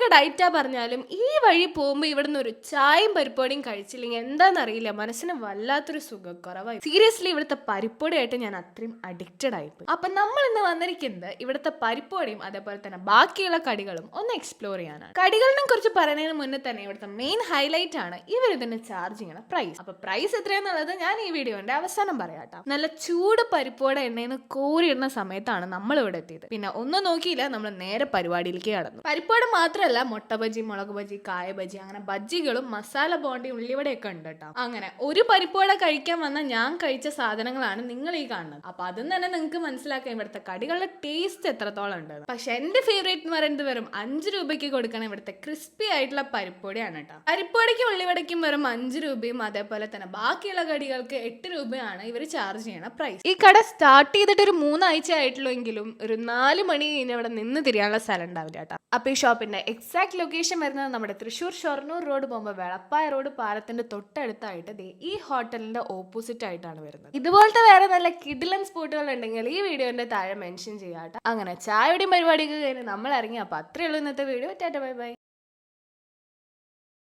എന്തൊക്കെ ഡയറ്റാ പറഞ്ഞാലും ഈ വഴി പോകുമ്പോൾ ഇവിടുന്ന് ഒരു ചായയും പരിപ്പോടിയും കഴിച്ചില്ലെങ്കിൽ എന്താണെന്നറിയില്ല, മനസ്സിന് വല്ലാത്തൊരു സുഖക്കുറവായി. സീരിയസ്ലി ഇവിടുത്തെ പരിപ്പോടിയായിട്ട് ഞാൻ അത്രയും അഡിക്റ്റഡ് ആയിപ്പോയി. അപ്പം നമ്മൾ ഇന്ന് വന്നിരിക്കുന്നത് ഇവിടുത്തെ പരിപ്പോടിയും അതേപോലെ തന്നെ ബാക്കിയുള്ള കടികളും ഒന്ന് എക്സ്പ്ലോർ ചെയ്യാനാണ്. കടികളിനെ കുറിച്ച് പറയുന്നതിന് മുന്നേ തന്നെ ഇവിടുത്തെ മെയിൻ ഹൈലൈറ്റ് ആണ് ഇവർ ഇതിന്റെ ചാർജ് ചെയ്യണ പ്രൈസ്. അപ്പൊ പ്രൈസ് എത്രയാന്നുള്ളത് ഞാൻ ഈ വീഡിയോന്റെ അവസാനം പറയാട്ടോ. നല്ല ചൂട് പരിപ്പോടെ എണ്ണയിൽ നിന്ന് കോരിയിടുന്ന സമയത്താണ് നമ്മൾ ഇവിടെ എത്തിയത്. പിന്നെ ഒന്നും നോക്കിയില്ല, നമ്മൾ നേരെ പരിപാടിയിലേക്ക് കടന്നു. പരിപ്പോട് മാത്രമല്ല, മുട്ട ബജി, മുളക് ബജി, കായ ബജി, അങ്ങനെ ബജ്ജികളും മസാല ബോണ്ടി, ഉള്ളിവടയൊക്കെ ഉണ്ട് കേട്ടോ. അങ്ങനെ ഒരു പരിപ്പോടെ കഴിക്കാൻ വന്ന ഞാൻ കഴിച്ച സാധനങ്ങളാണ് നിങ്ങൾ ഈ കാണുന്നത്. അപ്പൊ അതും തന്നെ നിങ്ങൾക്ക് മനസ്സിലാക്കാം ഇവിടുത്തെ കടികളുടെ ടേസ്റ്റ് എത്രത്തോളം ഉണ്ട്. പക്ഷെ എന്റെ ഫേവറേറ്റ് എന്ന് പറയുന്നത് വെറും 5 രൂപയ്ക്ക് കൊടുക്കണം ഇവിടുത്തെ ക്രിസ്പി ആയിട്ടുള്ള പരിപ്പോടിയാണ് കേട്ടോ. പരിപ്പോടിക്കും ഉള്ളിവടയ്ക്കും വെറും 5 രൂപയും അതേപോലെ തന്നെ ബാക്കിയുള്ള കടികൾക്ക് 8 രൂപയാണ് ഇവർ ചാർജ് ചെയ്യണ പ്രൈസ്. ഈ കട സ്റ്റാർട്ട് ചെയ്തിട്ട് ഒരു 3 ആഴ്ച ആയിട്ടുള്ളെങ്കിലും ഒരു 4 മണി കഴിഞ്ഞ് ഇവിടെ നിന്ന് തിരിയാനുള്ള സ്ഥലം ഉണ്ടാവില്ല കേട്ടോ. അപ്പൊ ഈ ഷോപ്പിന്റെ എക്സാക്ട് ലൊക്കേഷൻ വരുന്നത് നമ്മുടെ തൃശ്ശൂർ ഷൊർണൂർ റോഡ് പോകുമ്പോൾ വെളപ്പായ റോഡ് പാലത്തിന്റെ തൊട്ടടുത്തായിട്ട് ഈ ഹോട്ടലിന്റെ ഓപ്പോസിറ്റ് ആയിട്ടാണ് വരുന്നത്. ഇതുപോലത്തെ വേറെ നല്ല കിഡിലൻ സ്പോട്ടുകൾ ഉണ്ടെങ്കിൽ ഈ വീഡിയോന്റെ താഴെ മെൻഷൻ ചെയ്യാട്ടോ. അങ്ങനെ ചായയുടെയും പരിപാടിയൊക്കെ കഴിഞ്ഞ് നമ്മൾ ഇറങ്ങി. അപ്പൊ അത്രേ ഉള്ളൂ ഇന്നത്തെ വീഡിയോ. Tata bye bye.